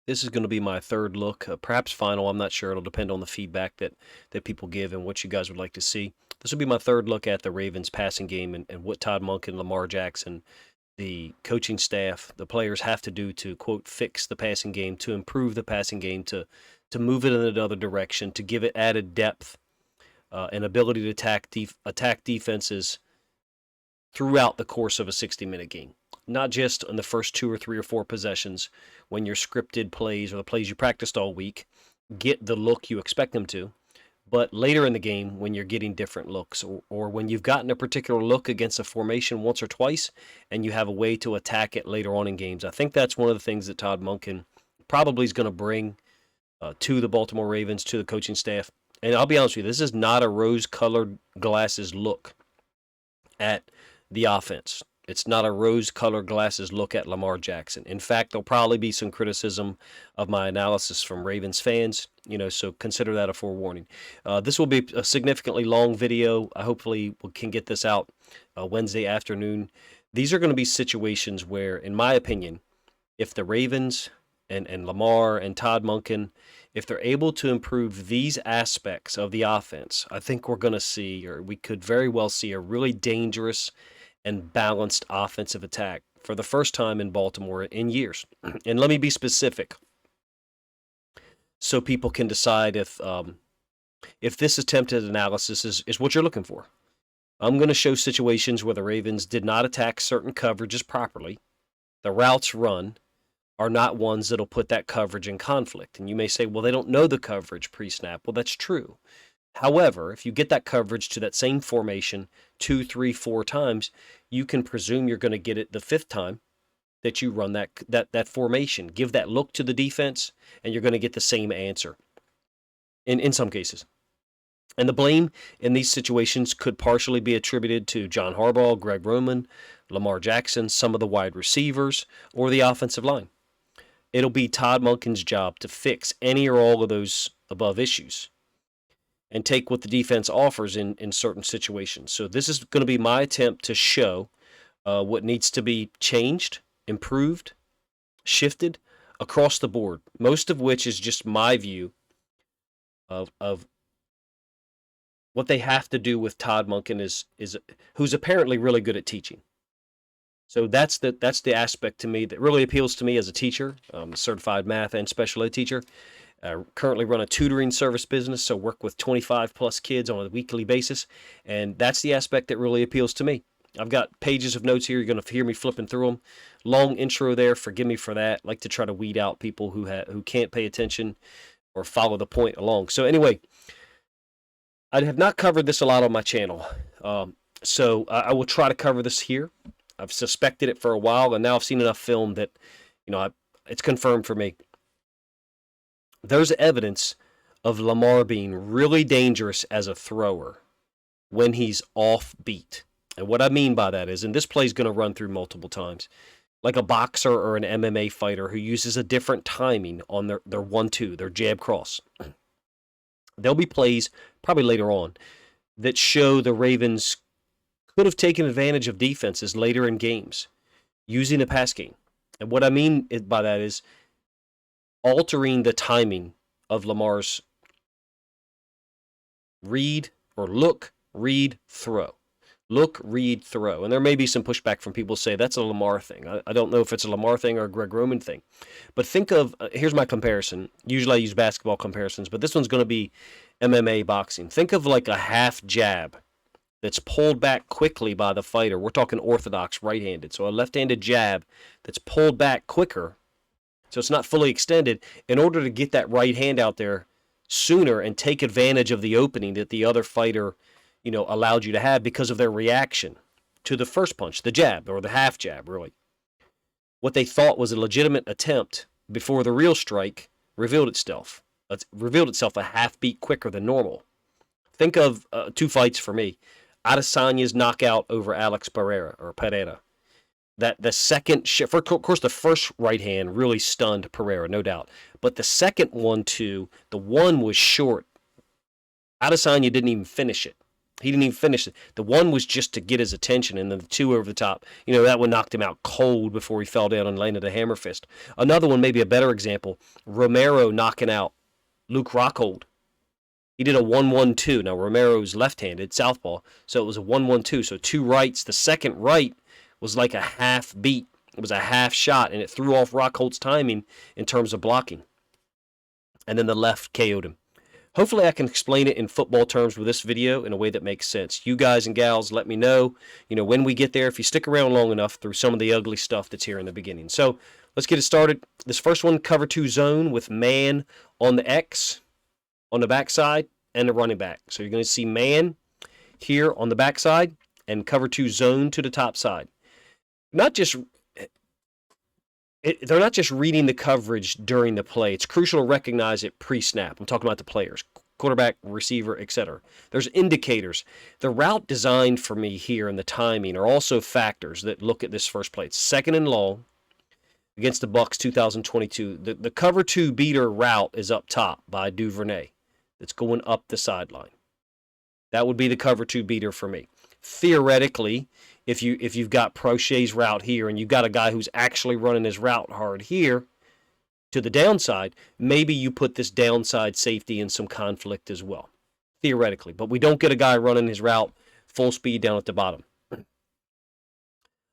This is going to be my third look, perhaps final. I'm not sure. It'll depend on the feedback that people give and what you guys would like to see. This will be my third look at the Ravens passing game and what Todd Monken, Lamar Jackson, the coaching staff, the players have to do to, quote, fix the passing game, to improve the passing game, to move it in another direction, to give it added depth and ability to attack defenses throughout the course of a 60-minute game. Not just in the first 2 or 3 or 4 possessions when your scripted plays or the plays you practiced all week get the look you expect them to, but later in the game when you're getting different looks or when you've gotten a particular look against a formation once or twice and you have a way to attack it later on in games. I think that's one of the things that Todd Monken probably is going to bring to the Baltimore Ravens, to the coaching staff. And I'll be honest with you, this is not a rose-colored glasses look at the offense. It's not a rose-colored glasses look at Lamar Jackson. In fact, there'll probably be some criticism of my analysis from Ravens fans, so consider that a forewarning. This will be a significantly long video. I hopefully can get this out Wednesday afternoon. These are going to be situations where, in my opinion, if the Ravens and Lamar and Todd Monken, if they're able to improve these aspects of the offense, I think we're going to see, or we could very well see, a really dangerous and balanced offensive attack for the first time in Baltimore in years. And let me be specific so people can decide if this attempted analysis is what you're looking for. I'm going to show situations where the Ravens did not attack certain coverages properly. The routes run are not ones that'll put that coverage in conflict. And you may say, well, they don't know the coverage pre-snap. Well, that's true. However, if you get that coverage to that same formation 2, 3, 4 times, you can presume you're going to get it the 5th time that you run that formation. Give that look to the defense, and you're going to get the same answer in some cases. And the blame in these situations could partially be attributed to John Harbaugh, Greg Roman, Lamar Jackson, some of the wide receivers, or the offensive line. It'll be Todd Monken's job to fix any or all of those above issues and take what the defense offers in certain situations. So this is going to be my attempt to show what needs to be changed, improved, shifted across the board, most of which is just my view of what they have to do with Todd Monken, is who's apparently really good at teaching. So that's the aspect to me that really appeals to me as a teacher. I'm a certified math and special ed teacher. Currently run a tutoring service business, so work with 25 plus kids on a weekly basis, and that's the aspect that really appeals to me. I've got pages of notes here. You're going to hear me flipping through them. Long intro there. Forgive me for that. I like to try to weed out people who can't pay attention or follow the point along. So anyway, I have not covered this a lot on my channel, so I will try to cover this here. I've suspected it for a while, and now I've seen enough film that it's confirmed for me. There's evidence of Lamar being really dangerous as a thrower when he's off beat. And what I mean by that is, and this play is going to run through multiple times, like a boxer or an MMA fighter who uses a different timing on their 1-2, their jab cross. There'll be plays, probably later on, that show the Ravens could have taken advantage of defenses later in games using a pass game. And what I mean by that is altering the timing of Lamar's read or look, read, throw. Look, read, throw. And there may be some pushback from people who say that's a Lamar thing. I don't know if it's a Lamar thing or a Greg Roman thing. But think of, here's my comparison. Usually I use basketball comparisons, but this one's going to be MMA boxing. Think of like a half jab that's pulled back quickly by the fighter. We're talking orthodox right-handed. So a left-handed jab that's pulled back quicker, so it's not fully extended, in order to get that right hand out there sooner and take advantage of the opening that the other fighter, allowed you to have because of their reaction to the first punch, the jab, or the half jab, really. What they thought was a legitimate attempt before the real strike revealed itself. It revealed itself a half beat quicker than normal. Think of 2 fights for me. Adesanya's knockout over Alex Pereira. That the second, of course, the first right hand really stunned Pereira, no doubt. But the second one, too, the one was short. Adesanya didn't even finish it. He didn't even finish it. The one was just to get his attention, and then the two over the top, that one knocked him out cold before he fell down and landed a hammer fist. Another one, maybe a better example, Romero knocking out Luke Rockhold. He did a 1-1-2. Now, Romero's left-handed, southpaw, so it was a 1-1-2. So two rights. The second right was like a half beat. It was a half shot, and it threw off Rockhold's timing in terms of blocking. And then the left KO'd him. Hopefully I can explain it in football terms with this video in a way that makes sense. You guys and gals, let me know, when we get there, if you stick around long enough through some of the ugly stuff that's here in the beginning. So let's get it started. This first one, cover 2 zone with man on the X, on the backside, and the running back. So you're going to see man here on the backside and cover 2 zone to the top side. They're not just reading the coverage during the play. It's crucial to recognize it pre-snap. I'm talking about the players, quarterback, receiver, etc. There's indicators. The route designed for me here and the timing are also factors that look at this first play. It's 2nd and long against the Bucs 2022. The cover 2 beater route is up top by Duvernay. That's going up the sideline. That would be the cover 2 beater for me. Theoretically, if you've got Prochet's route here and you've got a guy who's actually running his route hard here to the downside, maybe you put this downside safety in some conflict as well, theoretically. But we don't get a guy running his route full speed down at the bottom.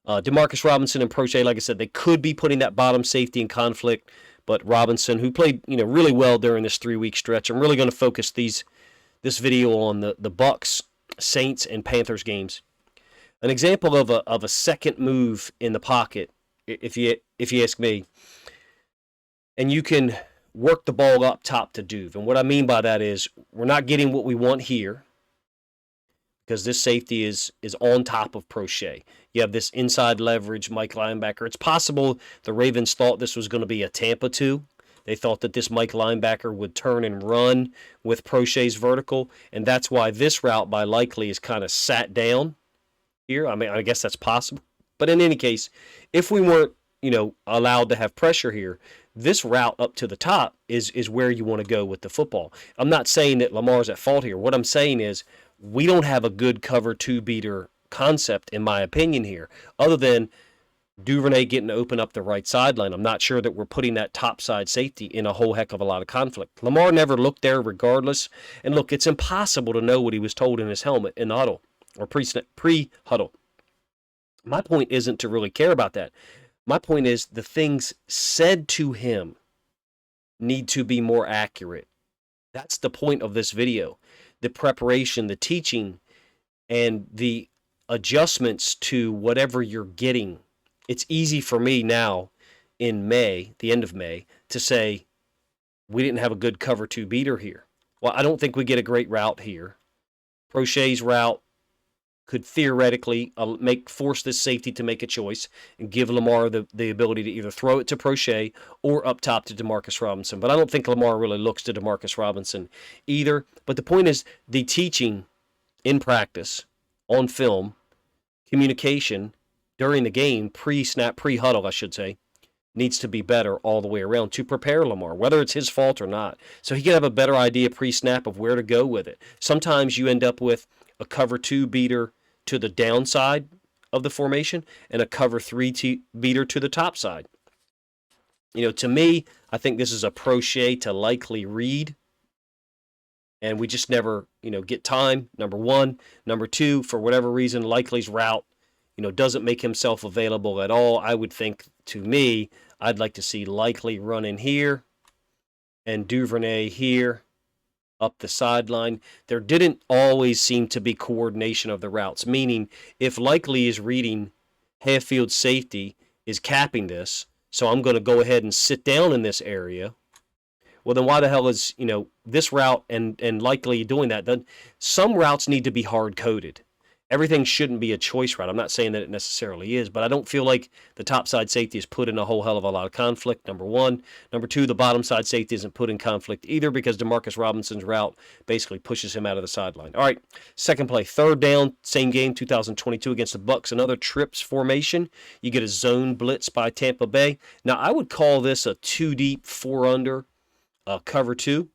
Demarcus Robinson and Prochet, like I said, they could be putting that bottom safety in conflict, but Robinson, who played really well during this 3-week stretch, I'm really going to focus this video on the Bucs, Saints, and Panthers games. An example of a second move in the pocket, if you ask me, and you can work the ball up top to Duve. And what I mean by that is we're not getting what we want here because this safety is on top of Prochet. You have this inside leverage Mike linebacker. It's possible the Ravens thought this was going to be a Tampa 2. They thought that this Mike linebacker would turn and run with Prochet's vertical, and that's why this route by Likely is kind of sat down here. I mean, I guess that's possible. But in any case, if we weren't, allowed to have pressure here, this route up to the top is where you want to go with the football. I'm not saying that Lamar's at fault here. What I'm saying is we don't have a good cover 2 beater concept, in my opinion, here, other than Duvernay getting to open up the right sideline. I'm not sure that we're putting that top side safety in a whole heck of a lot of conflict. Lamar never looked there regardless. And look, it's impossible to know what he was told in his helmet in the huddle or pre-huddle. My point isn't to really care about that. My point is the things said to him need to be more accurate. That's the point of this video. The preparation, the teaching, and the adjustments to whatever you're getting. It's easy for me now in May, the end of May, to say we didn't have a good cover 2 beater here. Well, I don't think we get a great route here. Prochet's route could theoretically force this safety to make a choice and give Lamar the ability to either throw it to Prochet or up top to Demarcus Robinson. But I don't think Lamar really looks to Demarcus Robinson either. But the point is the teaching in practice, on film, communication during the game, pre-snap, pre-huddle, I should say, needs to be better all the way around to prepare Lamar, whether it's his fault or not. So he can have a better idea pre-snap of where to go with it. Sometimes you end up with a cover 2 beater to the downside of the formation and a cover 3 beater to the top side. To me, I think this is a Prochet to Likely read. And we just never, get time, number one. Number two, for whatever reason, Likely's route, doesn't make himself available at all. I would think, to me, I'd like to see Likely running here and Duvernay here up the sideline. There didn't always seem to be coordination of the routes, meaning if Likely is reading half-field safety is capping this, so I'm going to go ahead and sit down in this area. Well, then why the hell is, this route and Likely doing that? Then some routes need to be hard-coded. Everything shouldn't be a choice route. I'm not saying that it necessarily is, but I don't feel like the top side safety is put in a whole hell of a lot of conflict, number one. Number two, the bottom side safety isn't put in conflict either because Demarcus Robinson's route basically pushes him out of the sideline. All right, second play, third down, same game, 2022 against the Bucs. Another trips formation. You get a zone blitz by Tampa Bay. Now, I would call this a 2 deep, 4 under, cover 2.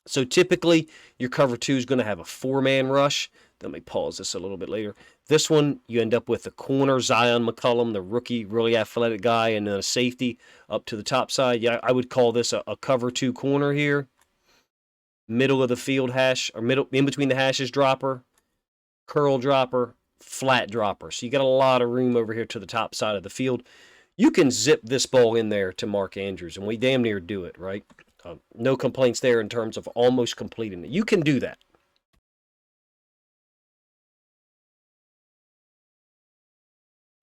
So typically, your cover two is going to have a 4-man rush. Let me pause this a little bit later. This one, you end up with the corner, Zion McCollum, the rookie, really athletic guy, and then a safety up to the top side. Yeah, I would call this a cover two corner here. Middle of the field hash, or middle in between the hashes dropper, curl dropper, flat dropper. So you got a lot of room over here to the top side of the field. You can zip this ball in there to Mark Andrews, and we damn near do it, right? No complaints there in terms of almost completing it. You can do that.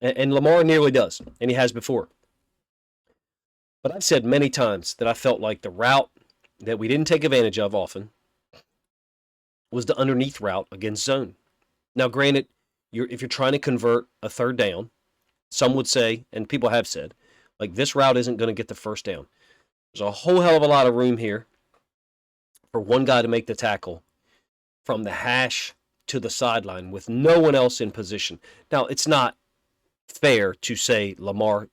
And Lamar nearly does, and he has before. But I've said many times that I felt like the route that we didn't take advantage of often was the underneath route against zone. Now, granted, if you're trying to convert a third down, some would say, and people have said, like this route isn't going to get the first down. There's a whole hell of a lot of room here for one guy to make the tackle from the hash to the sideline with no one else in position. Now, it's not fair to say Lamar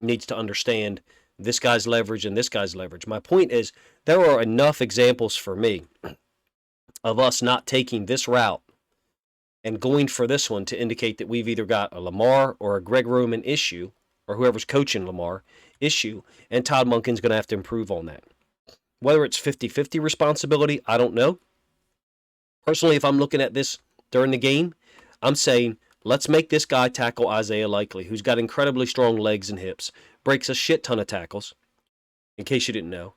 needs to understand this guy's leverage and this guy's leverage. My point is there are enough examples for me of us not taking this route and going for this one to indicate that we've either got a Lamar or a Greg Roman issue, or whoever's coaching Lamar issue, and Todd Monken's going to have to improve on that. Whether it's 50-50 responsibility, I don't know. Personally, if I'm looking at this during the game, I'm saying let's make this guy tackle Isaiah Likely, who's got incredibly strong legs and hips, breaks a shit ton of tackles, in case you didn't know,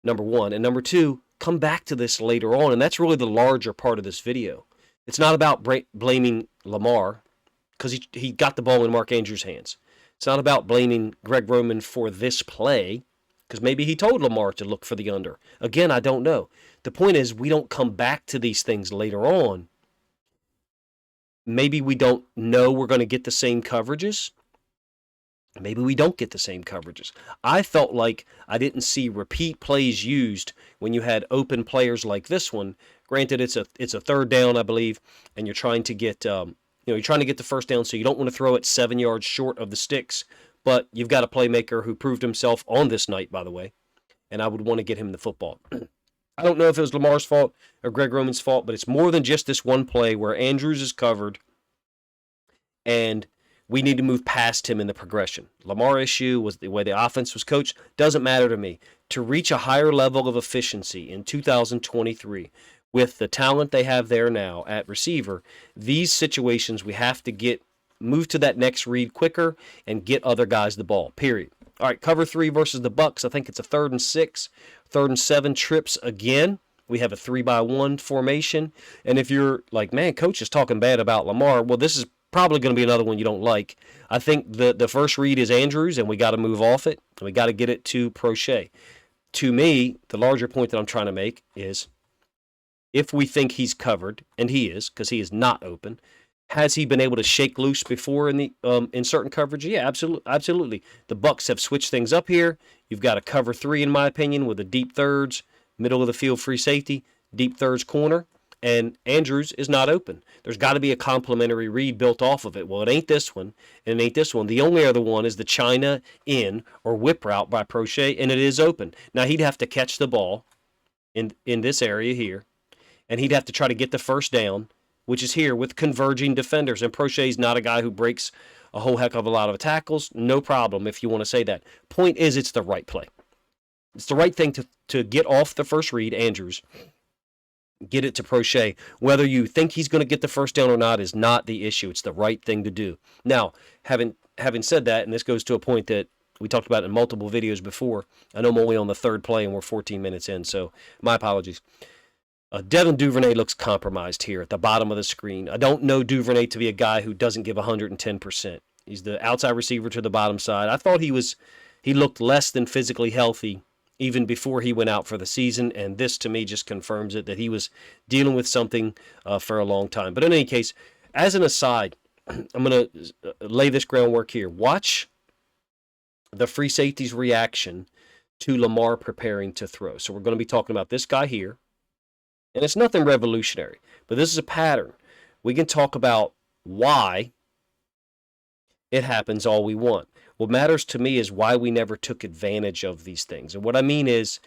number one. And number two, come back to this later on, and that's really the larger part of this video. It's not about blaming Lamar, because he got the ball in Mark Andrews' hands. It's not about blaming Greg Roman for this play, because maybe he told Lamar to look for the under. Again, I don't know. The point is, we don't come back to these things later on. Maybe we don't know we're going to get the same coverages. Maybe we don't get the same coverages. I felt like I didn't see repeat plays used when you had open players like this one. Granted, it's a third down, I believe, and you're trying to get you're trying to get the first down, so you don't want to throw it 7 yards short of the sticks. But you've got a playmaker who proved himself on this night, by the way, and I would want to get him the football. I don't know if it was Lamar's fault or Greg Roman's fault, but it's more than just this one play where Andrews is covered and we need to move past him in the progression. Lamar issue was the way the offense was coached. Doesn't matter to me. To reach a higher level of efficiency in 2023 with the talent they have there now at receiver, these situations we have to move to that next read quicker and get other guys the ball, period. All right, cover three versus the Bucks. I think it's a 3rd and 6, 3rd and 7 trips again. We have a 3-by-1 formation. And if you're like, man, coach is talking bad about Lamar, well, this is probably going to be another one you don't like. I think the first read is Andrews, and we got to move off it, and we got to get it to Prochet. To me, the larger point that I'm trying to make is if we think he's covered, and he is, because he is not open, has he been able to shake loose before in certain coverage? Yeah, absolutely. The Bucks have switched things up here. You've got a cover 3, in my opinion, with a deep thirds, middle of the field free safety, deep thirds corner, and Andrews is not open. There's got to be a complementary read built off of it. Well, it ain't this one, and it ain't this one. The only other one is the China in or whip route by Prochet, and it is open. Now, he'd have to catch the ball in this area here, and he'd have to try to get the first down, which is here with converging defenders. And Prochet's not a guy who breaks a whole heck of a lot of tackles. No problem if you want to say that. Point is, it's the right play. It's the right thing to get off the first read, Andrews, get it to Prochet. Whether you think he's going to get the first down or not is not the issue. It's the right thing to do. Now, having said that, and this goes to a point that we talked about in multiple videos before, I know I'm only on the 3rd play and we're 14 minutes in, so my apologies. Devin Duvernay looks compromised here at the bottom of the screen. I don't know Duvernay to be a guy who doesn't give 110%. He's the outside receiver to the bottom side. I thought he looked less than physically healthy even before he went out for the season, and this to me just confirms it, that he was dealing with something for a long time. But in any case, as an aside, I'm going to lay this groundwork here. Watch the free safety's reaction to Lamar preparing to throw. So we're going to be talking about this guy here. And it's nothing revolutionary, but this is a pattern. We can talk about why it happens all we want. What matters to me is why we never took advantage of these things. And what I mean is,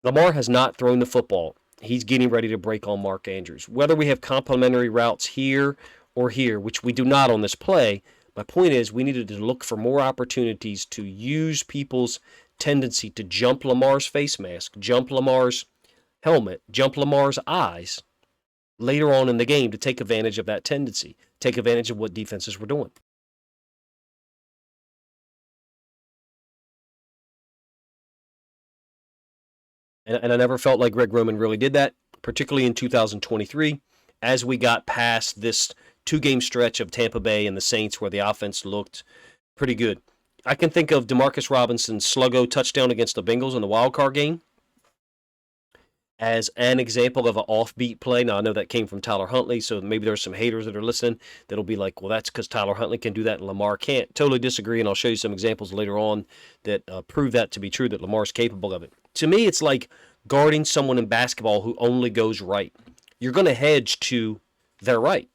Lamar has not thrown the football. He's getting ready to break on Mark Andrews. Whether we have complementary routes here or here, which we do not on this play, my point is we needed to look for more opportunities to use people's tendency to jump Lamar's face mask, jump Lamar's helmet, jump Lamar's eyes later on in the game to take advantage of that tendency, take advantage of what defenses were doing. And I never felt like Greg Roman really did that, particularly in 2023, as we got past this 2-game stretch of Tampa Bay and the Saints where the offense looked pretty good. I can think of Demarcus Robinson's sluggo touchdown against the Bengals in the wild card game as an example of an offbeat play. Now, I know that came from Tyler Huntley, so maybe there's some haters that are listening that'll be like, well, that's because Tyler Huntley can do that and Lamar can't. Totally disagree, and I'll show you some examples later on that prove that to be true, that Lamar's capable of it. To me, it's like guarding someone in basketball who only goes right. You're going to hedge to their right.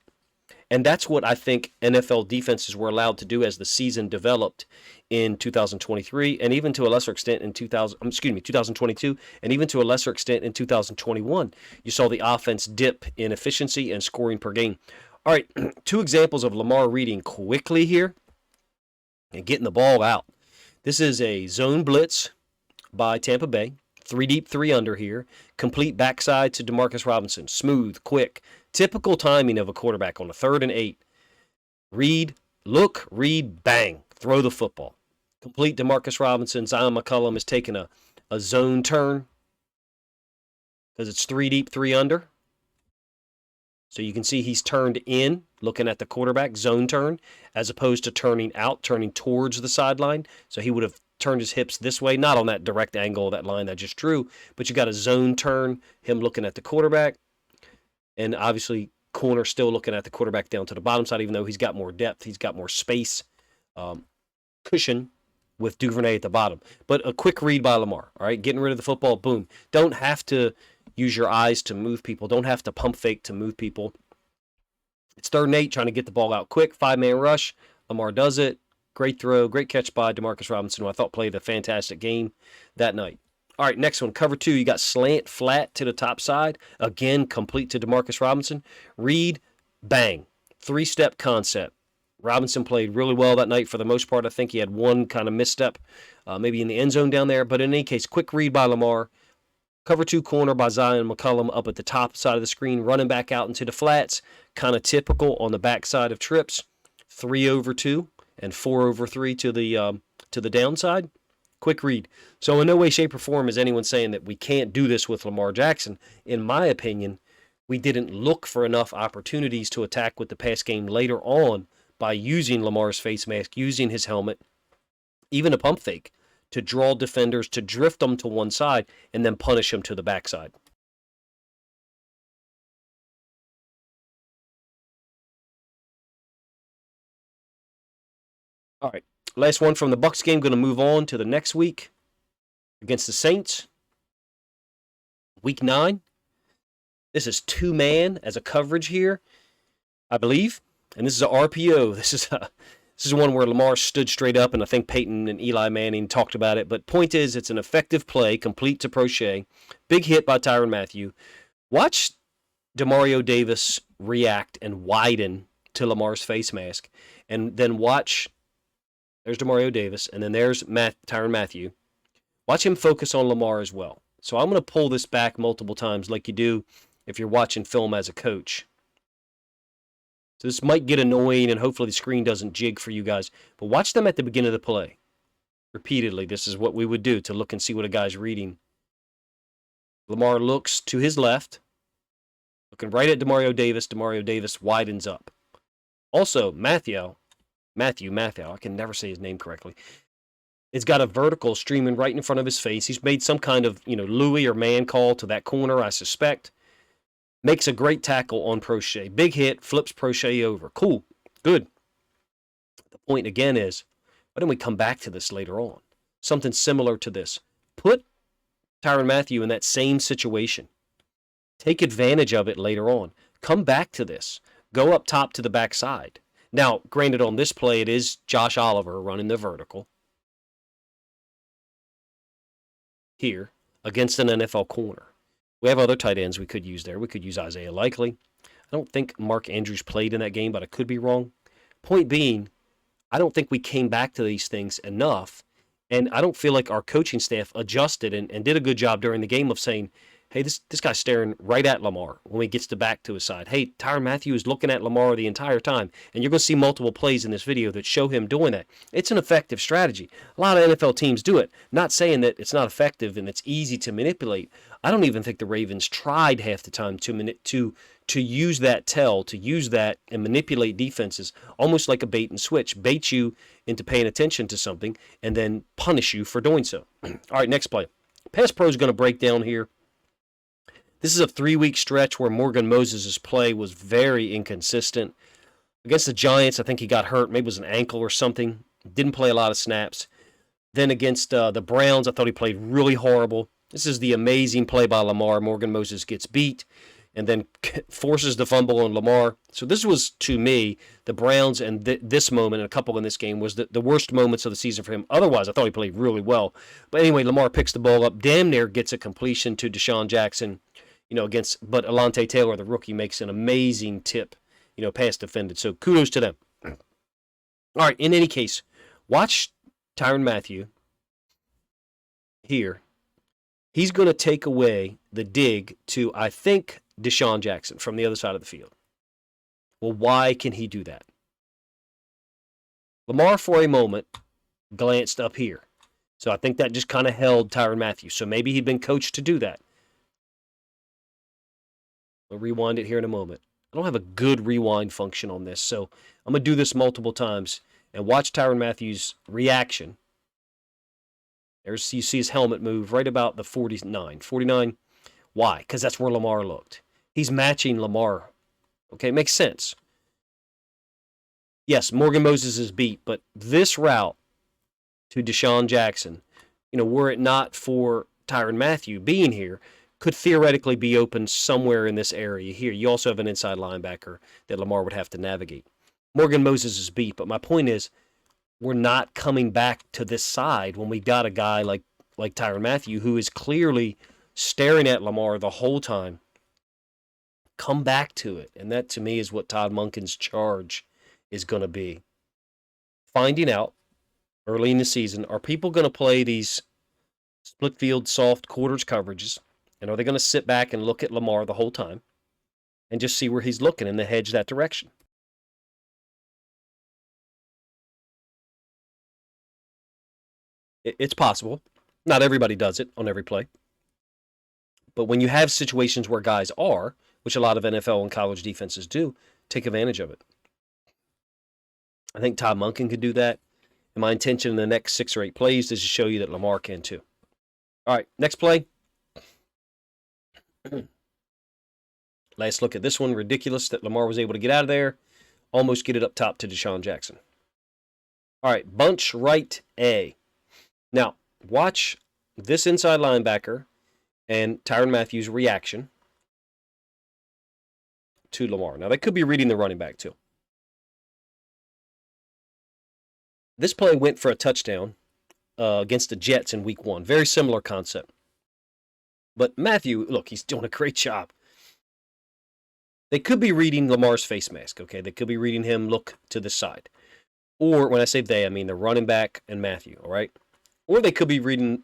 And that's what I think NFL defenses were allowed to do as the season developed in 2023, and even to a lesser extent in 2022, and even to a lesser extent in 2021. You saw the offense dip in efficiency and scoring per game. All right, 2 examples of Lamar reading quickly here and getting the ball out. This is a zone blitz by Tampa Bay. 3 deep, 3 under here. Complete backside to Demarcus Robinson. Smooth, quick. Typical timing of a quarterback on a 3rd and 8. Read, look, read, bang. Throw the football. Complete Demarcus Robinson. Zion McCollum is taking a zone turn because it's 3 deep, 3 under. So you can see he's turned in, looking at the quarterback, zone turn, as opposed to turning out, turning towards the sideline. So he would have turned his hips this way, not on that direct angle, that line that just drew, but you got a zone turn, him looking at the quarterback, and obviously corner still looking at the quarterback down to the bottom side, even though he's got more depth, he's got more space, cushion with Duvernay at the bottom. But a quick read by Lamar, all right, getting rid of the football, boom. Don't have to use your eyes to move people, don't have to pump fake to move people. It's 3rd and 8, trying to get the ball out quick, 5-man rush. Lamar does it. Great throw, great catch by Demarcus Robinson, who I thought played a fantastic game that night. All right, next one, cover 2. You got slant flat to the top side. Again, complete to Demarcus Robinson. Read, bang. 3-step concept. Robinson played really well that night for the most part. I think he had one kind of misstep, maybe in the end zone down there. But in any case, quick read by Lamar. Cover 2 corner by Zion McCollum up at the top side of the screen, running back out into the flats. Kind of typical on the backside of trips. 3 over 2. And 4 over 3 to the downside. Quick read. So in no way, shape, or form is anyone saying that we can't do this with Lamar Jackson. In my opinion, we didn't look for enough opportunities to attack with the pass game later on by using Lamar's face mask, using his helmet, even a pump fake, to draw defenders, to drift them to one side, and then punish them to the backside. All right, last one from the Bucs game. Going to move on to the next week against the Saints. Week 9. This is 2-man as a coverage here, I believe, and this is a RPO. This is one where Lamar stood straight up, and I think Peyton and Eli Manning talked about it. But point is, it's an effective play, complete to Prochet. Big hit by Tyrann Mathieu. Watch Demario Davis react and widen to Lamar's face mask, and then watch. There's Demario Davis, and then there's Tyrann Mathieu. Watch him focus on Lamar as well. So I'm going to pull this back multiple times like you do if you're watching film as a coach. So this might get annoying, and hopefully the screen doesn't jig for you guys. But watch them at the beginning of the play. Repeatedly, this is what we would do to look and see what a guy's reading. Lamar looks to his left, looking right at Demario Davis. Demario Davis widens up. Also, Mathieu, I can never say his name correctly. It's got a vertical streaming right in front of his face. He's made some kind of, Louis or man call to that corner, I suspect. Makes a great tackle on Prochet. Big hit, flips Prochet over. Cool, good. The point again is, why don't we come back to this later on? Something similar to this. Put Tyrann Mathieu in that same situation. Take advantage of it later on. Come back to this. Go up top to the backside. Now, granted, on this play, it is Josh Oliver running the vertical. Here. against an NFL corner. We have other tight ends we could use there. We could use Isaiah Likely. I don't think Mark Andrews played in that game, but I could be wrong. Point being, I don't think we came back to these things enough. And I don't feel like our coaching staff adjusted and did a good job during the game of saying, hey, this guy's staring right at Lamar when he gets the back to his side. Hey, Tyrann Mathieu is looking at Lamar the entire time. And you're going to see multiple plays in this video that show him doing that. It's an effective strategy. A lot of NFL teams do it. Not saying that it's not effective and it's easy to manipulate. I don't even think the Ravens tried half the time to use that to use that and manipulate defenses almost like a bait and switch. Bait you into paying attention to something and then punish you for doing so. All right, next play. Pass Pro is going to break down here. This is a 3-week stretch where Morgan Moses' play was very inconsistent. Against the Giants, I think he got hurt. Maybe it was an ankle or something. Didn't play a lot of snaps. Then against the Browns, I thought he played really horrible. This is the amazing play by Lamar. Morgan Moses gets beat and then forces the fumble on Lamar. So this was, to me, the Browns and this moment and a couple in this game was the worst moments of the season for him. Otherwise, I thought he played really well. But anyway, Lamar picks the ball up, damn near gets a completion to Deshaun Jackson, but Alontae Taylor, the rookie, makes an amazing tip, pass defended. So kudos to them. All right, in any case, watch Tyrann Mathieu here. He's going to take away the dig to, I think, Deshaun Jackson from the other side of the field. Well, why can he do that? Lamar, for a moment, glanced up here. So I think that just kind of held Tyrann Mathieu. So maybe he'd been coached to do that. I'll rewind it here in a moment. I don't have a good rewind function on this, so I'm going to do this multiple times and watch Tyrann Mathieu's reaction. You see his helmet move right about the 49. 49. Why? Because that's where Lamar looked. He's matching Lamar. Okay, it makes sense. Yes, Morgan Moses is beat, but this route to Deshaun Jackson, were it not for Tyrann Mathieu being here, could theoretically be open somewhere in this area here. You also have an inside linebacker that Lamar would have to navigate. Morgan Moses is beat, but my point is we're not coming back to this side when we got a guy like Tyrann Mathieu who is clearly staring at Lamar the whole time. Come back to it. And that, to me, is what Todd Monken's charge is going to be. Finding out early in the season, are people going to play these split field soft quarters coverages? And are they going to sit back and look at Lamar the whole time and just see where he's looking and then hedge that direction? It's possible. Not everybody does it on every play. But when you have situations where guys are, which a lot of NFL and college defenses do, take advantage of it. I think Todd Monken could do that. And my intention in the next 6 or 8 plays is to show you that Lamar can too. All right, next play. Last look at this one. Ridiculous that Lamar was able to get out of there. Almost get it up top to Deshaun Jackson. All right, bunch right A. Now, watch this inside linebacker and Tyrann Mathieu's reaction to Lamar. Now, they could be reading the running back too. This play went for a touchdown against the Jets in week 1. Very similar concept. But Mathieu, look, he's doing a great job. They could be reading Lamar's face mask, okay? They could be reading him look to the side. Or when I say they, I mean the running back and Mathieu, all right? Or they could be reading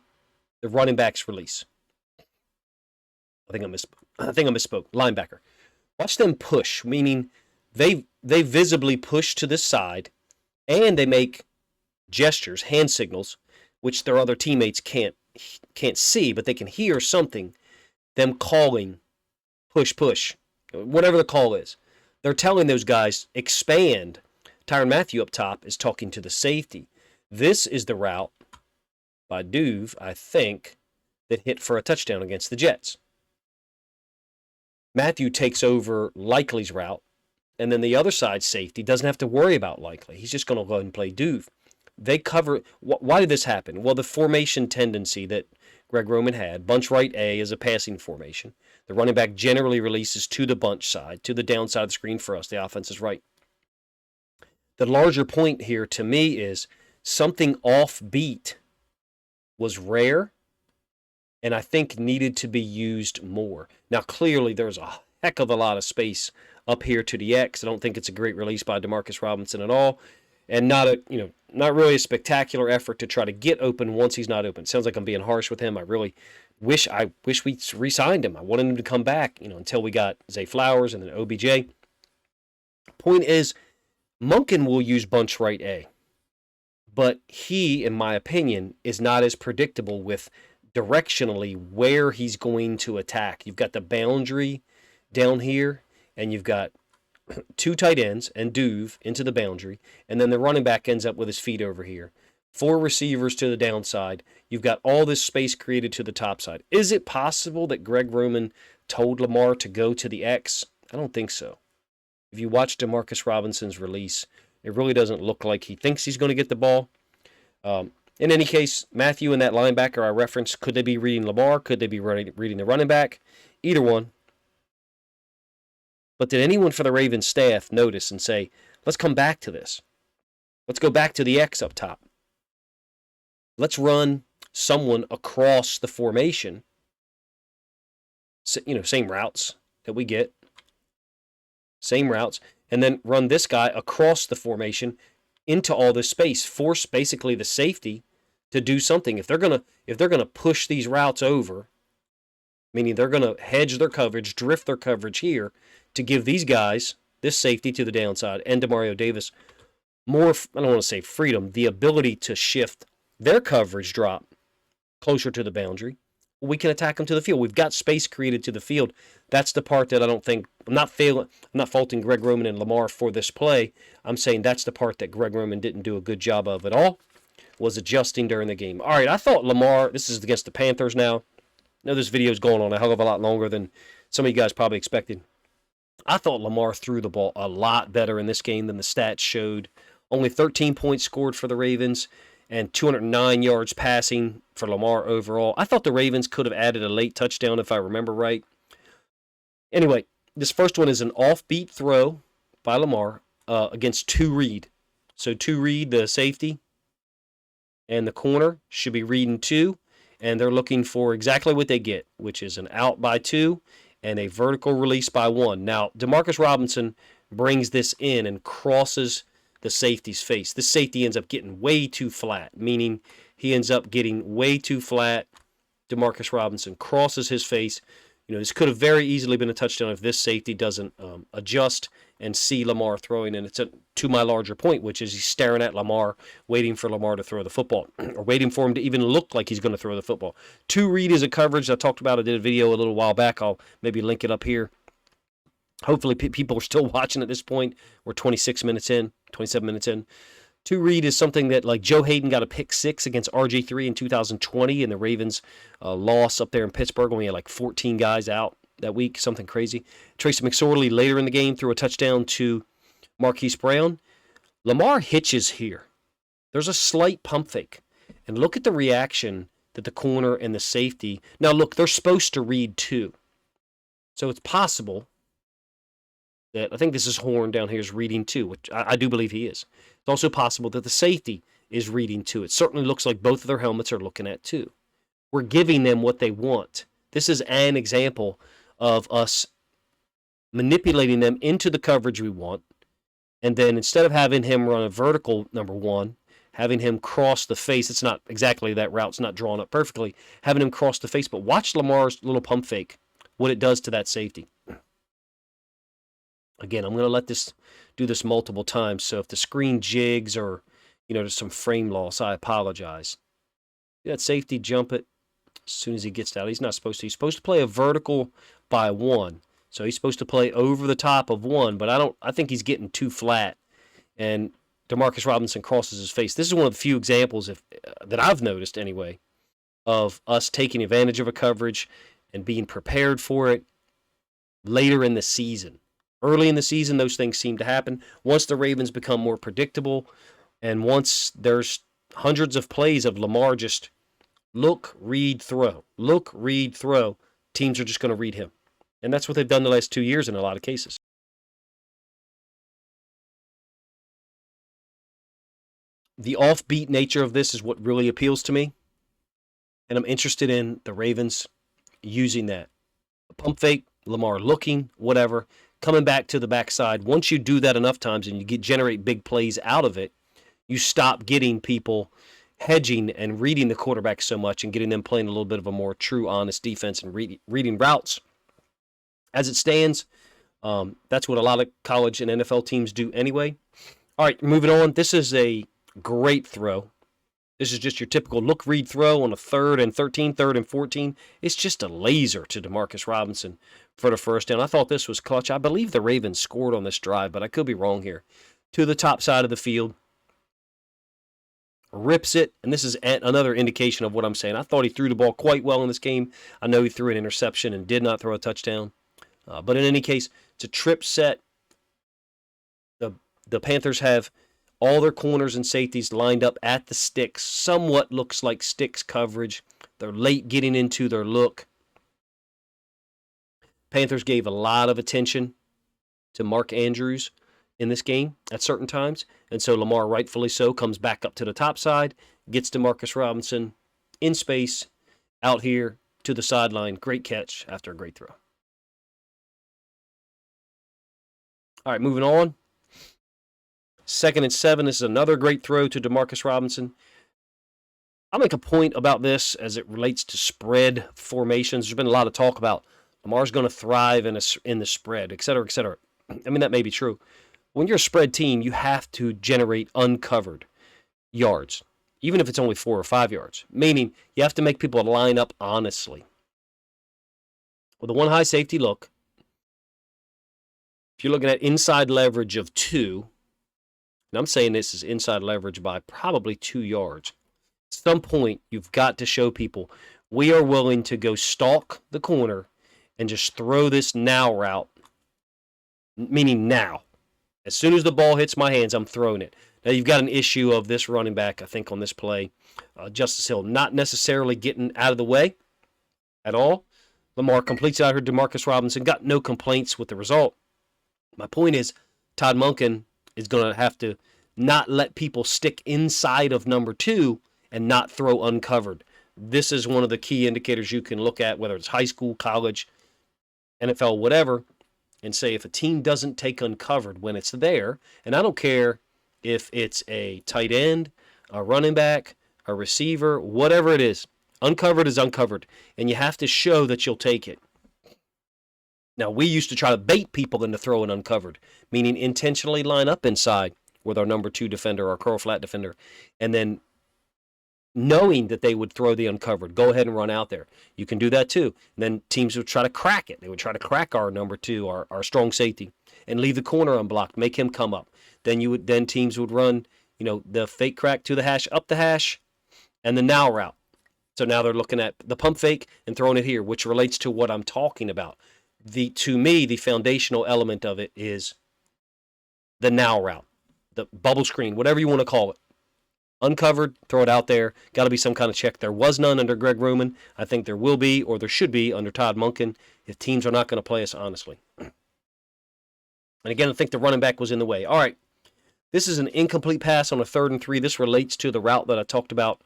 the running back's release. I think I misspoke. Linebacker. Watch them push, meaning they visibly push to the side and they make gestures, hand signals, which their other teammates can't see, but they can hear something, them calling, push, push, whatever the call is. They're telling those guys, expand. Tyrann Mathieu up top is talking to the safety. This is the route by Duve, I think, that hit for a touchdown against the Jets. Mathieu takes over Likely's route, and then the other side safety doesn't have to worry about Likely. He's just going to go ahead and play Duve. They cover. Why did this happen? Well, the formation tendency that Greg Roman had, bunch right A is a passing formation. The running back generally releases to the bunch side, to the downside of the screen for us. The offense is right. The larger point here to me is something offbeat was rare, and I think needed to be used more. Now, clearly, there's a heck of a lot of space up here to the X. I don't think it's a great release by Demarcus Robinson at all, and not really a spectacular effort to try to get open once he's not open. Sounds like I'm being harsh with him. I wish we re-signed him. I wanted him to come back, until we got Zay Flowers and then OBJ. Point is, Monken will use bunch right A, but he, in my opinion, is not as predictable with directionally where he's going to attack. You've got the boundary down here, and you've got two tight ends and Duve into the boundary, and then the running back ends up with his feet over here. Four receivers to the downside. You've got all this space created to the top side. Is it possible that Greg Roman told Lamar to go to the X? I don't think so. If you watch Demarcus Robinson's release, it really doesn't look like he thinks he's going to get the ball. In any case, Matthew and that linebacker I referenced, could they be reading Lamar? Could they be reading the running back? Either one. But did anyone for the Ravens staff notice and say, let's come back to this? Let's go back to the X up top. Let's run someone across the formation. Same routes that we get. Same routes. And then run this guy across the formation into all this space. Force basically the safety to do something. If they're gonna push these routes over, meaning they're gonna hedge their coverage, drift their coverage here, to give these guys, this safety to the downside, and Demario Davis, more, I don't want to say freedom, the ability to shift their coverage drop closer to the boundary, we can attack them to the field. We've got space created to the field. That's the part that I don't think, I'm not faulting Greg Roman and Lamar for this play. I'm saying that's the part that Greg Roman didn't do a good job of at all, was adjusting during the game. All right, I thought Lamar, this is against the Panthers now. I know this video is going on a hell of a lot longer than some of you guys probably expected. I thought Lamar threw the ball a lot better in this game than the stats showed. Only 13 points scored for the Ravens and 209 yards passing for Lamar overall. I thought the Ravens could have added a late touchdown if I remember right. Anyway, this first one is an offbeat throw by Lamar against two Reed. So two Reed, the safety, and the corner should be reading two, and they're looking for exactly what they get, which is an out by two and a vertical release by one. Now, Demarcus Robinson brings this in and crosses the safety's face. This safety ends up getting way too flat, meaning he ends up getting way too flat. Demarcus Robinson crosses his face. This could have very easily been a touchdown if this safety doesn't adjust and see Lamar throwing. And it's to my larger point, which is he's staring at Lamar, waiting for Lamar to throw the football, or waiting for him to even look like he's going to throw the football. Two Reed is a coverage I talked about. I did a video a little while back. I'll maybe link it up here. Hopefully people are still watching at this point. We're 27 minutes in. Two Reed is something that, like, Joe Hayden got a pick six against RG3 in 2020 in the Ravens loss up there in Pittsburgh when we had like 14 guys out that week, something crazy. Tracy McSorley later in the game threw a touchdown to Marquise Brown. Lamar hitches here. There's a slight pump fake. And look at the reaction that the corner and the safety. Now, look, they're supposed to read two. So it's possible that, I think this is Horn down here, is reading two, which I do believe he is. It's also possible that the safety is reading two. It certainly looks like both of their helmets are looking at two. We're giving them what they want. This is an example of us manipulating them into the coverage we want, and then instead of having him run a vertical, number one, having him cross the face. It's not exactly that route. It's not drawn up perfectly. Having him cross the face, but watch Lamar's little pump fake, what it does to that safety. Again, I'm going to let this do this multiple times, so if the screen jigs or, there's some frame loss, I apologize. That safety jump it as soon as he gets out. He's not supposed to. He's supposed to play a vertical by one, so he's supposed to play over the top of one, but I think he's getting too flat, and Demarcus Robinson crosses his face. This is one of the few examples that I've noticed, anyway, of us taking advantage of a coverage and being prepared for it later in the season. Early in the season, those things seem to happen. Once the Ravens become more predictable, and once there's hundreds of plays of Lamar just look, read, throw. Look, read, throw. Teams are just going to read him. And that's what they've done the last 2 years in a lot of cases. The offbeat nature of this is what really appeals to me. And I'm interested in the Ravens using that. Pump fake, Lamar looking, whatever, coming back to the backside. Once you do that enough times and you generate big plays out of it, you stop getting people hedging and reading the quarterback so much and getting them playing a little bit of a more true, honest defense and reading routes. As it stands, that's what a lot of college and NFL teams do anyway. All right, moving on. This is a great throw. This is just your typical look, read, throw on a 3rd and 13, 3rd and 14. It's just a laser to Demarcus Robinson for the first down. I thought this was clutch. I believe the Ravens scored on this drive, but I could be wrong here. To the top side of the field. Rips it, and this is another indication of what I'm saying. I thought he threw the ball quite well in this game. I know he threw an interception and did not throw a touchdown. But in any case, it's a trip set. The Panthers have all their corners and safeties lined up at the sticks. Somewhat looks like sticks coverage. They're late getting into their look. Panthers gave a lot of attention to Mark Andrews in this game at certain times. And so Lamar, rightfully so, comes back up to the top side, gets Demarcus Robinson in space, out here to the sideline. Great catch after a great throw. All right, moving on. 2nd and 7. This is another great throw to Demarcus Robinson. I'll make a point about this as it relates to spread formations. There's been a lot of talk about Lamar's going to thrive in the spread, et cetera, et cetera. I mean, that may be true. When you're a spread team, you have to generate uncovered yards, even if it's only 4 or 5 yards, meaning you have to make people line up honestly. With a one high safety look, if you're looking at inside leverage of 2, and I'm saying this is inside leverage by probably 2 yards, at some point you've got to show people we are willing to go stalk the corner and just throw this now route, meaning now. As soon as the ball hits my hands, I'm throwing it. Now, you've got an issue of this running back, I think, on this play. Justice Hill not necessarily getting out of the way at all. Lamar completes out here. Demarcus Robinson got no complaints with the result. My point is, Todd Monken is going to have to not let people stick inside of number 2 and not throw uncovered. This is one of the key indicators you can look at, whether it's high school, college, NFL, whatever, and say if a team doesn't take uncovered when it's there, and I don't care if it's a tight end, a running back, a receiver, whatever it is, uncovered is uncovered, and you have to show that you'll take it. Now, we used to try to bait people into throwing uncovered, meaning intentionally line up inside with our number 2 defender, our curl flat defender, and then knowing that they would throw the uncovered, go ahead and run out there. You can do that too. And then teams would try to crack it. They would try to crack our number 2, our strong safety, and leave the corner unblocked, make him come up. Then teams would run, the fake crack to the hash, up the hash, and the now route. So now they're looking at the pump fake and throwing it here, which relates to what I'm talking about. To me, the foundational element of it is the now route, the bubble screen, whatever you want to call it. Uncovered, throw it out there. Got to be some kind of check. There was none under Greg Roman. I think there will be, or there should be, under Todd Monken, if teams are not going to play us honestly. And again, I think the running back was in the way. All right, this is an incomplete pass on a 3rd and 3. This relates to the route that I talked about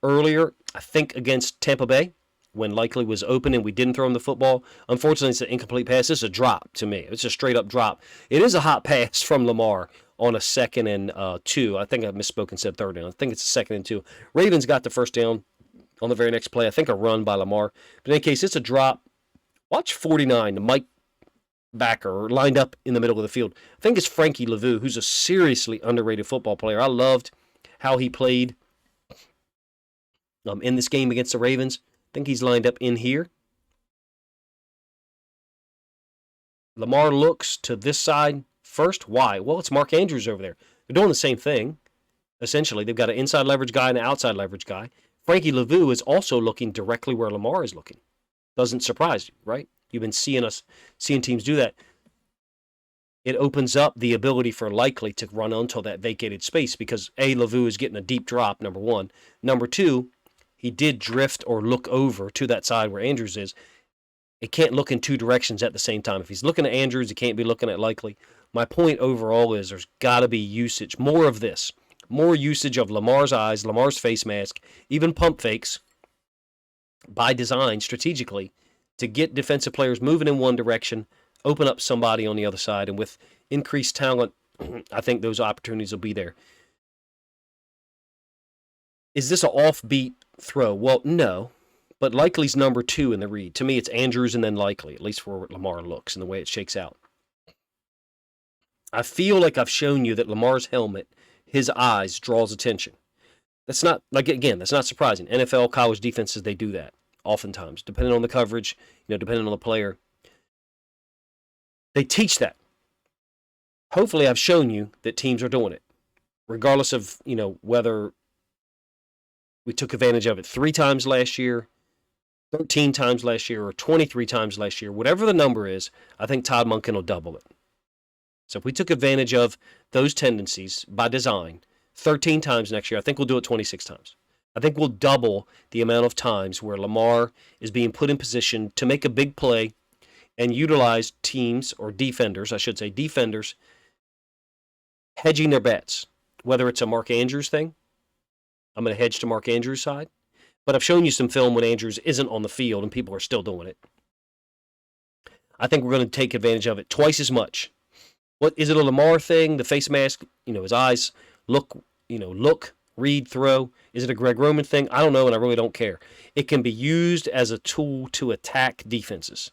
earlier, I think against Tampa Bay, when Likely was open and we didn't throw him the football. Unfortunately, it's an incomplete pass. This is a drop to me. It's a straight-up drop. It is a hot pass from Lamar on a 2nd and 2. I think I misspoke and said 3rd down. I think it's a 2nd and 2. Ravens got the first down on the very next play. I think a run by Lamar. But in any case, it's a drop. Watch 49, the Mike backer, lined up in the middle of the field. I think it's Frankie Lavu, who's a seriously underrated football player. I loved how he played in this game against the Ravens. I think he's lined up in here. Lamar looks to this side first. Why? Well, it's Mark Andrews over there. They're doing the same thing, essentially. They've got an inside leverage guy and an outside leverage guy. Frankie Lavu is also looking directly where Lamar is looking. Doesn't surprise you, right? You've been seeing teams do that. It opens up the ability for Likely to run onto that vacated space because, A, Lavu is getting a deep drop, number 1. Number 2, he did drift or look over to that side where Andrews is. It can't look in 2 directions at the same time. If he's looking at Andrews, he can't be looking at Likely. My point overall is there's got to be usage, more of this, more usage of Lamar's eyes, Lamar's face mask, even pump fakes, by design, strategically, to get defensive players moving in one direction, open up somebody on the other side, and with increased talent, I think those opportunities will be there. Is this an offbeat throw? Well, no, but Likely's number 2 in the read. To me, it's Andrews and then Likely, at least for what Lamar looks and the way it shakes out. I feel like I've shown you that Lamar's helmet, his eyes, draws attention. That's not, like, again, that's not surprising. NFL, college defenses, they do that oftentimes, depending on the coverage, depending on the player. They teach that. Hopefully, I've shown you that teams are doing it, regardless of, whether we took advantage of it 3 times last year, 13 times last year, or 23 times last year. Whatever the number is, I think Todd Monken will double it. So if we took advantage of those tendencies by design 13 times next year, I think we'll do it 26 times. I think we'll double the amount of times where Lamar is being put in position to make a big play and utilize teams, or defenders, I should say, defenders, hedging their bets. Whether it's a Mark Andrews thing, I'm going to hedge to Mark Andrews' side. But I've shown you some film when Andrews isn't on the field and people are still doing it. I think we're going to take advantage of it twice as much. What is it, a Lamar thing? The face mask, his eyes look, read, throw. Is it a Greg Roman thing? I don't know, and I really don't care. It can be used as a tool to attack defenses.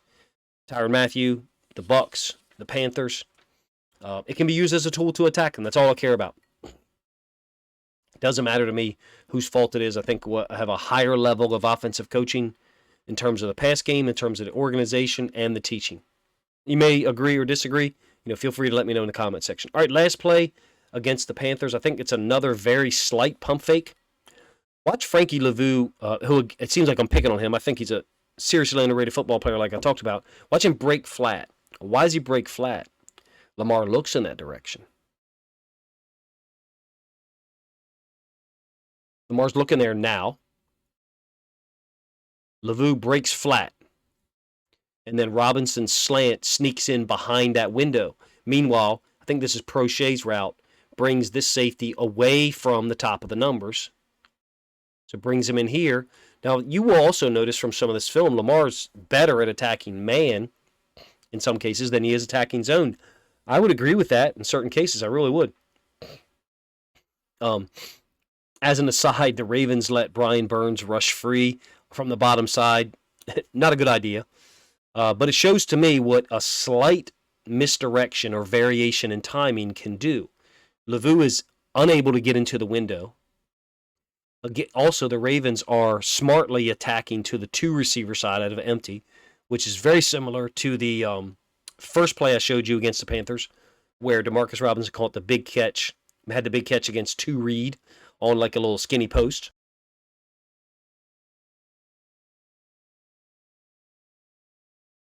Tyrann Mathieu, the Bucs, the Panthers. It can be used as a tool to attack them. That's all I care about. It doesn't matter to me whose fault it is. I think I have a higher level of offensive coaching in terms of the pass game, in terms of the organization, and the teaching. You may agree or disagree. Feel free to let me know in the comment section. All right, last play against the Panthers. I think it's another very slight pump fake. Watch Frankie Lavue, who it seems like I'm picking on him. I think he's a seriously underrated football player like I talked about. Watch him break flat. Why does he break flat? Lamar looks in that direction. Lamar's looking there now. Lavue breaks flat. And then Robinson's slant sneaks in behind that window. Meanwhile, I think this is Prochet's route, brings this safety away from the top of the numbers. So brings him in here. Now, you will also notice from some of this film, Lamar's better at attacking man in some cases than he is attacking zone. I would agree with that in certain cases. I really would. As an aside, the Ravens let Brian Burns rush free from the bottom side. Not a good idea. But it shows to me what a slight misdirection or variation in timing can do. Lavue is unable to get into the window. Also, the Ravens are smartly attacking to the 2 receiver side out of empty, which is very similar to the first play I showed you against the Panthers, where Demarcus Robinson caught the big catch, had the big catch against 2 read on like a little skinny post.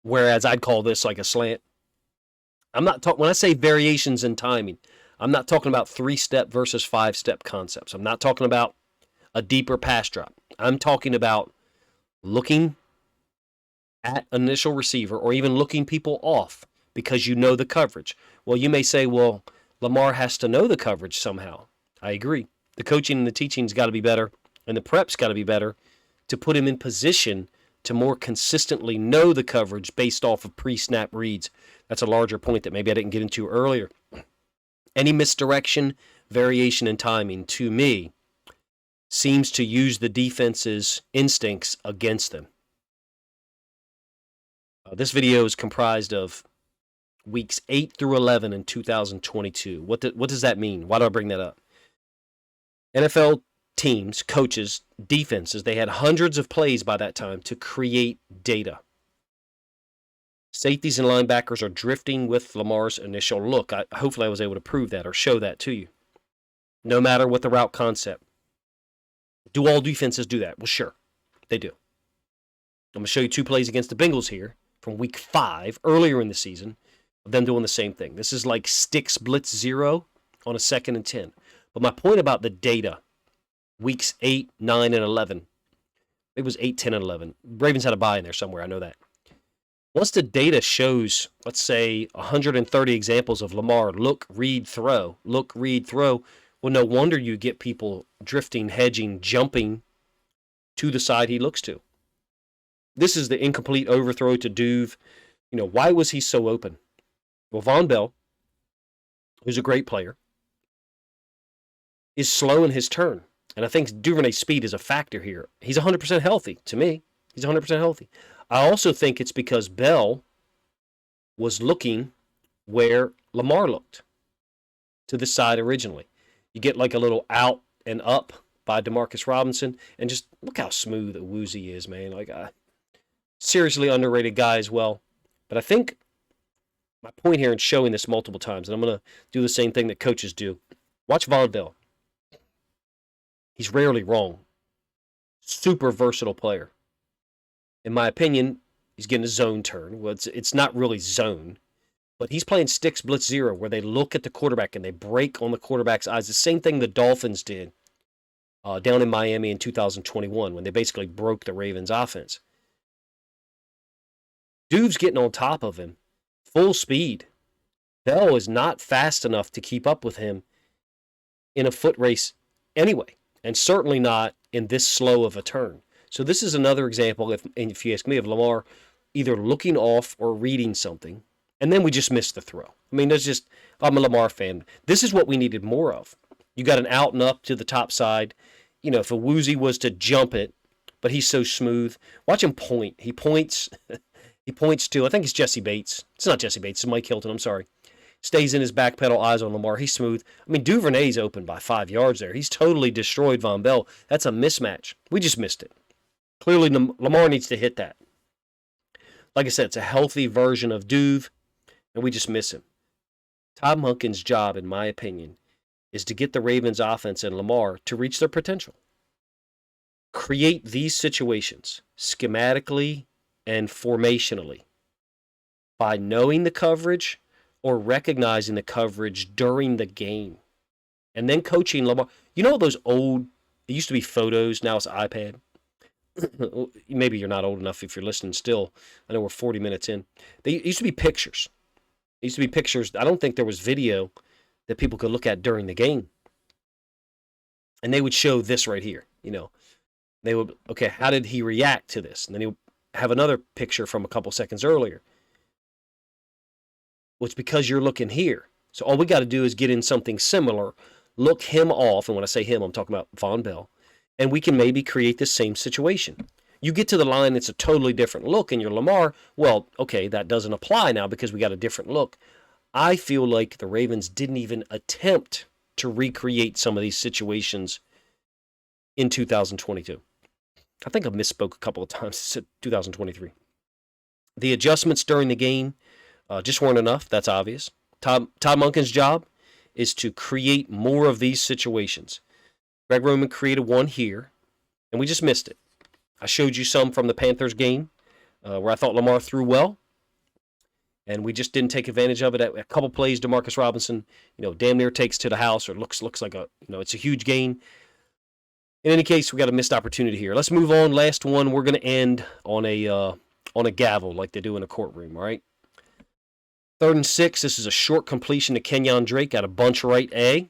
Whereas I'd call this like a slant. I'm not talking, when I say variations in timing, I'm not talking about 3-step versus 5-step concepts. I'm not talking about a deeper pass drop. I'm talking about looking at initial receiver or even looking people off because you know the coverage. Well, you may say, well, Lamar has to know the coverage somehow. I agree. The coaching and the teaching's got to be better, and the prep's got to be better to put him in position to more consistently know the coverage based off of pre-snap reads. That's a larger point that maybe I didn't get into earlier. Any misdirection, variation in timing, to me, seems to use the defense's instincts against them. This video is comprised of weeks 8 through 11 in 2022. What does that mean? Why do I bring that up? NFL teams, coaches, defenses, they had hundreds of plays by that time to create data. Safeties and linebackers are drifting with Lamar's initial look. Hopefully I was able to prove that or show that to you. No matter what the route concept. Do all defenses do that? Well, sure, they do. I'm going to show you 2 plays against the Bengals here from week 5, earlier in the season, of them doing the same thing. This is like sticks blitz 0 on a 2nd and 10. But my point about the data, weeks 8, 9, and 11. It was 8, 10, and 11. Ravens had a bye in there somewhere. I know that. Once the data shows, let's say, 130 examples of Lamar, look, read, throw, well, no wonder you get people drifting, hedging, jumping to the side he looks to. This is the incomplete overthrow to Duve. Why was he so open? Well, Von Bell, who's a great player, is slow in his turn. And I think Duvernay's speed is a factor here. He's 100% healthy to me. He's 100% healthy. I also think it's because Bell was looking where Lamar looked, to the side originally. You get like a little out and up by Demarcus Robinson, and just look how smooth Woozy is, man. Like, seriously underrated guy as well. But I think my point here in showing this multiple times, and I'm going to do the same thing that coaches do. Watch Von Bell. He's rarely wrong. Super versatile player. In my opinion, he's getting a zone turn. Well, it's not really zone, but he's playing sticks blitz zero, where they look at the quarterback and they break on the quarterback's eyes. The same thing the Dolphins did down in Miami in 2021 when they basically broke the Ravens' offense. Duve's getting on top of him, full speed. Bell is not fast enough to keep up with him in a foot race anyway, and certainly not in this slow of a turn. So this is another example, if you ask me, of Lamar either looking off or reading something, and then we just missed the throw. I mean, I'm a Lamar fan. This is what we needed more of. You got an out and up to the top side. If a Woozy was to jump it, but he's so smooth. Watch him point. He points. He points to, I think it's Jesse Bates. It's not Jesse Bates. It's Mike Hilton. I'm sorry. Stays in his back pedal, eyes on Lamar. He's smooth. I mean, Duvernay's open by 5 yards there. He's totally destroyed Von Bell. That's a mismatch. We just missed it. Clearly, Lamar needs to hit that. Like I said, it's a healthy version of Duve, and we just miss him. Todd Monken's job, in my opinion, is to get the Ravens offense and Lamar to reach their potential. Create these situations schematically and formationally by knowing the coverage or recognizing the coverage during the game. And then coaching Lamar. Those old, it used to be photos, now it's iPad. Maybe you're not old enough if you're listening still. I know we're 40 minutes in. They used to be pictures. I don't think there was video that people could look at during the game. And they would show this right here. They would, okay, how did he react to this? And then he would have another picture from a couple seconds earlier. Well, it's because you're looking here. So all we got to do is get in something similar, look him off, and when I say him, I'm talking about Von Bell, and we can maybe create the same situation. You get to the line, it's a totally different look, and you're Lamar. Well, okay, that doesn't apply now because we got a different look. I feel like the Ravens didn't even attempt to recreate some of these situations in 2022. I think I misspoke a couple of times. I said 2023. The adjustments during the game just weren't enough. That's obvious. Todd Monken's job is to create more of these situations. Greg Roman created one here, and we just missed it. I showed you some from the Panthers game where I thought Lamar threw well, and we just didn't take advantage of it. A couple plays, Demarcus Robinson, damn near takes to the house, or looks like it's a huge gain. In any case, we got a missed opportunity here. Let's move on. Last one. We're going to end on a gavel like they do in a courtroom. All right. 3rd and 6. This is a short completion to Kenyon Drake out of bunch right A.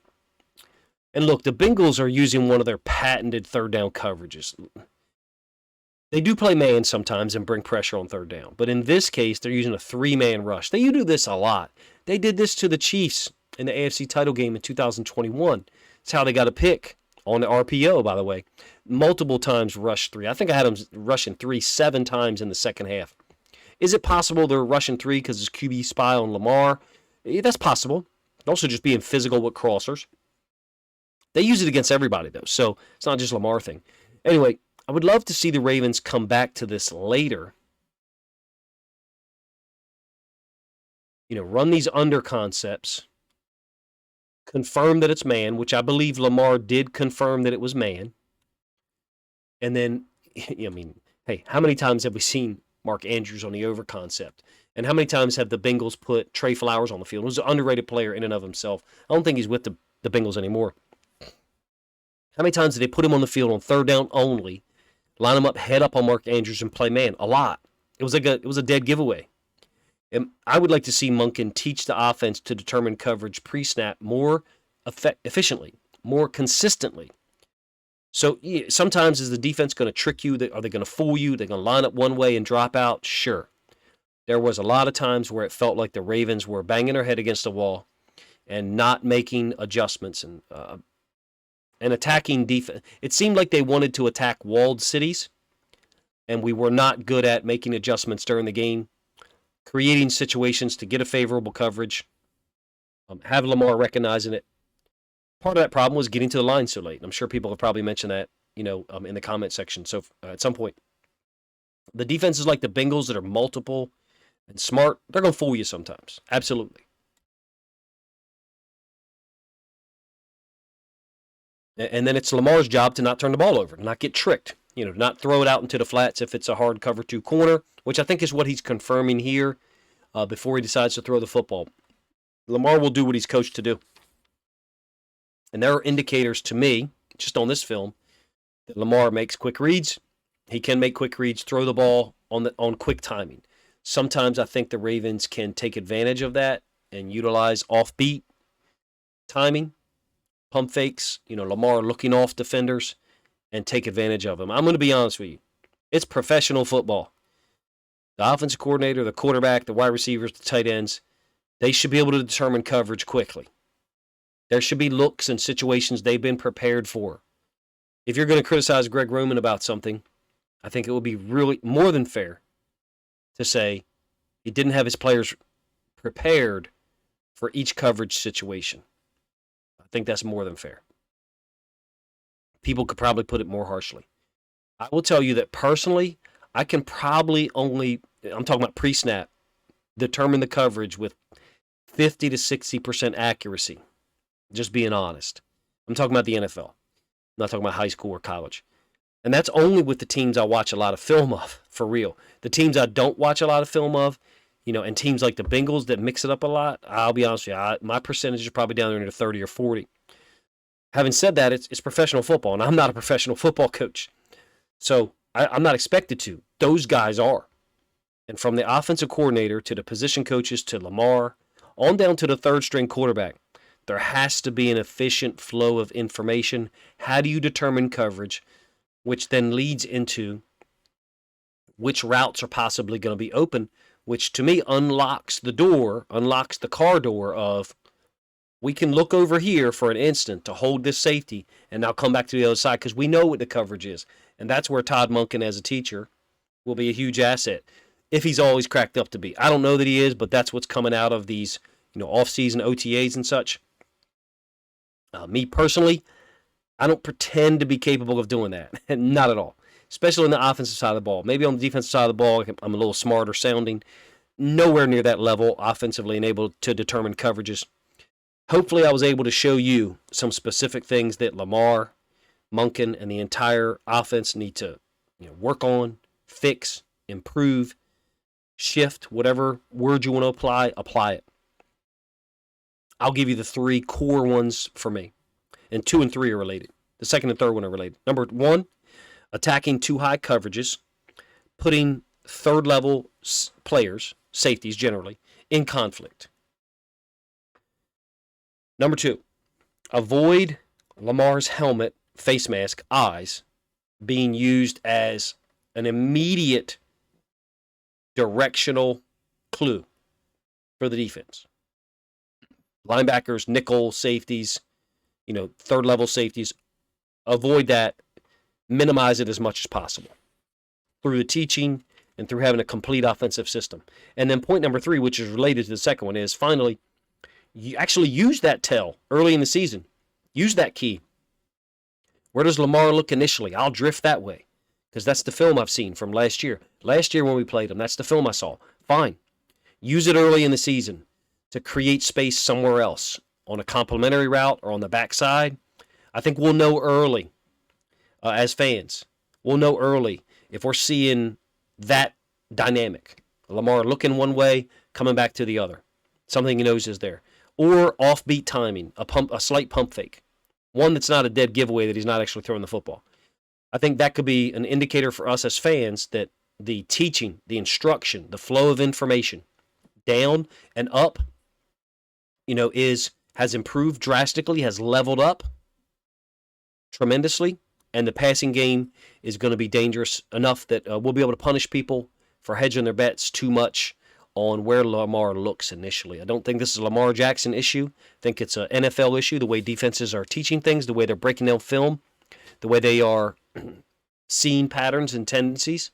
And look, the Bengals are using one of their patented third down coverages. They do play man sometimes and bring pressure on third down. But in this case, they're using a 3-man rush. They do this a lot. They did this to the Chiefs in the AFC title game in 2021. It's how they got a pick on the RPO, by the way. Multiple times rush 3. I think I had them rushing 3 7 times in the second half. Is it possible they're rushing 3 because it's QB spy on Lamar? Yeah, that's possible. Also just being physical with crossers. They use it against everybody, though, so it's not just a Lamar thing. Anyway, I would love to see the Ravens come back to this later. Run these under concepts. Confirm that it's man, which I believe Lamar did confirm that it was man. And then, hey, how many times have we seen Mark Andrews on the over concept? And how many times have the Bengals put Trey Flowers on the field? He was an underrated player in and of himself. I don't think he's with the Bengals anymore. How many times did they put him on the field on third down only, line him up, head up on Mark Andrews, and play man? A lot. It was a dead giveaway. And I would like to see Monken teach the offense to determine coverage pre-snap more efficiently, more consistently. So sometimes is the defense going to trick you? Are they going to fool you? They're going to line up one way and drop out? Sure. There was a lot of times where it felt like the Ravens were banging their head against the wall and not making adjustments and attacking defense. It seemed like they wanted to attack walled cities, and we were not good at making adjustments during the game, creating situations to get a favorable coverage, have Lamar recognizing it. Part of that problem was getting to the line so late. I'm sure people have probably mentioned that, in the comment section. So at some point, the defenses like the Bengals that are multiple and smart, they're going to fool you sometimes. Absolutely. And then it's Lamar's job to not turn the ball over, not get tricked, not throw it out into the flats if it's a hard cover 2 corner, which I think is what he's confirming here before he decides to throw the football. Lamar will do what he's coached to do. And there are indicators to me, just on this film, that Lamar makes quick reads. He can make quick reads, throw the ball on quick timing. Sometimes I think the Ravens can take advantage of that and utilize offbeat timing, pump fakes, Lamar looking off defenders, and take advantage of them. I'm going to be honest with you. It's professional football. The offensive coordinator, the quarterback, the wide receivers, the tight ends, they should be able to determine coverage quickly. There should be looks and situations they've been prepared for. If you're going to criticize Greg Roman about something, I think it would be really more than fair to say he didn't have his players prepared for each coverage situation. I think that's more than fair. People could probably put it more harshly. I will tell you that personally, I can probably only, I'm talking about pre-snap, determine the coverage with 50 to 60% accuracy. Just being honest. I'm talking about the NFL. I'm not talking about high school or college. And that's only with the teams I watch a lot of film of, for real. The teams I don't watch a lot of film of, and teams like the Bengals that mix it up a lot, I'll be honest with you, my percentage is probably down there into 30 or 40. Having said that, it's professional football, and I'm not a professional football coach. So I'm not expected to. Those guys are. And from the offensive coordinator to the position coaches to Lamar, on down to the third-string quarterback, there has to be an efficient flow of information. How do you determine coverage, which then leads into which routes are possibly going to be open, which to me unlocks the car door of we can look over here for an instant to hold this safety and now come back to the other side because we know what the coverage is. And that's where Todd Monken as a teacher will be a huge asset if he's always cracked up to be. I don't know that he is, but that's what's coming out of these off-season OTAs and such. Me personally, I don't pretend to be capable of doing that. Not at all. Especially on the offensive side of the ball. Maybe on the defensive side of the ball, I'm a little smarter sounding. Nowhere near that level offensively and able to determine coverages. Hopefully I was able to show you some specific things that Lamar, Monken, and the entire offense need to work on, fix, improve, shift, whatever word you want to apply it. I'll give you the 3 core ones for me. And 2 and 3 are related. The second and third one are related. Number 1, attacking too high coverages, putting third-level players, safeties generally, in conflict. Number 2, avoid Lamar's helmet, face mask, eyes being used as an immediate directional clue for the defense. Linebackers, nickel safeties, third-level safeties, avoid that, minimize it as much as possible through the teaching and through having a complete offensive system. And then point number 3, which is related to the second one, is finally, you actually use that tell early in the season. Use that key. Where does Lamar look initially? I'll drift that way because that's the film I've seen from last year. Last year when we played him, that's the film I saw. Fine. Use it early in the season to create space somewhere else on a complementary route or on the backside. I think we'll know early as fans. We'll know early if we're seeing that dynamic. Lamar looking one way, coming back to the other. Something he knows is there. Or offbeat timing, a slight pump fake. One that's not a dead giveaway that he's not actually throwing the football. I think that could be an indicator for us as fans that the teaching, the instruction, the flow of information down and up has improved drastically, has leveled up tremendously. and the passing game is going to be dangerous enough that we'll be able to punish people for hedging their bets too much on where Lamar looks initially. I don't think this is a Lamar Jackson issue. I think it's an NFL issue, the way defenses are teaching things, the way they're breaking down film, the way they are seeing patterns and tendencies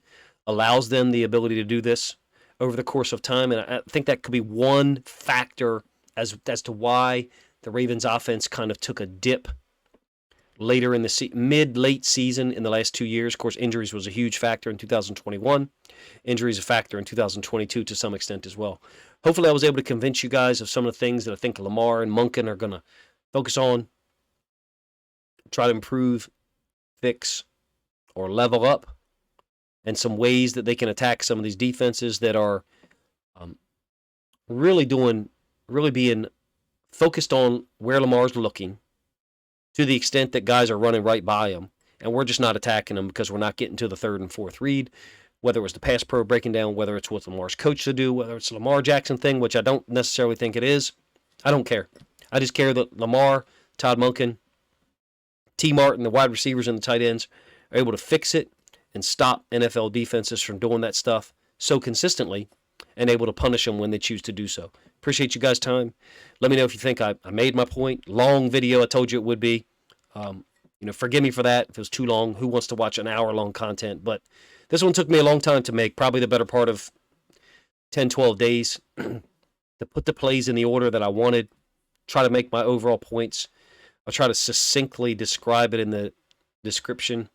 allows them the ability to do this over the course of time. And I think that could be one factor as to why the Ravens offense kind of took a dip later in the mid-late season in the last 2 years. Of course, injuries was a huge factor in 2021. Injuries a factor in 2022 to some extent as well. Hopefully I was able to convince you guys of some of the things that I think Lamar and Monken are going to focus on, try to improve, fix, or level up, and some ways that they can attack some of these defenses that are really being focused on where Lamar's looking, to the extent that guys are running right by him, and we're just not attacking them because we're not getting to the third and fourth read, whether it was the pass pro breaking down, whether it's what Lamar's coach to do, whether it's the Lamar Jackson thing, which I don't necessarily think it is. I don't care. I just care that Lamar, Todd Monken, T. Martin, the wide receivers and the tight ends are able to fix it and stop NFL defenses from doing that stuff so consistently and able to punish them when they choose to do so. Appreciate you guys' time. Let me know if you think I made my point. Long video, I told you it would be. Forgive me for that if it was too long. Who wants to watch an hour-long content? But this one took me a long time to make, probably the better part of 10, 12 days to put the plays in the order that I wanted, try to make my overall points. I'll try to succinctly describe it in the description,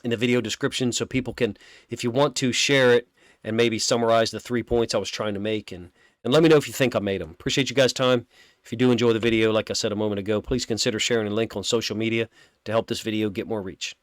in the video description, so people can, if you want to, share it and maybe summarize the 3 points I was trying to make, and let me know if you think I made them. Appreciate you guys' time. If you do enjoy the video, like I said a moment ago, please consider sharing a link on social media to help this video get more reach.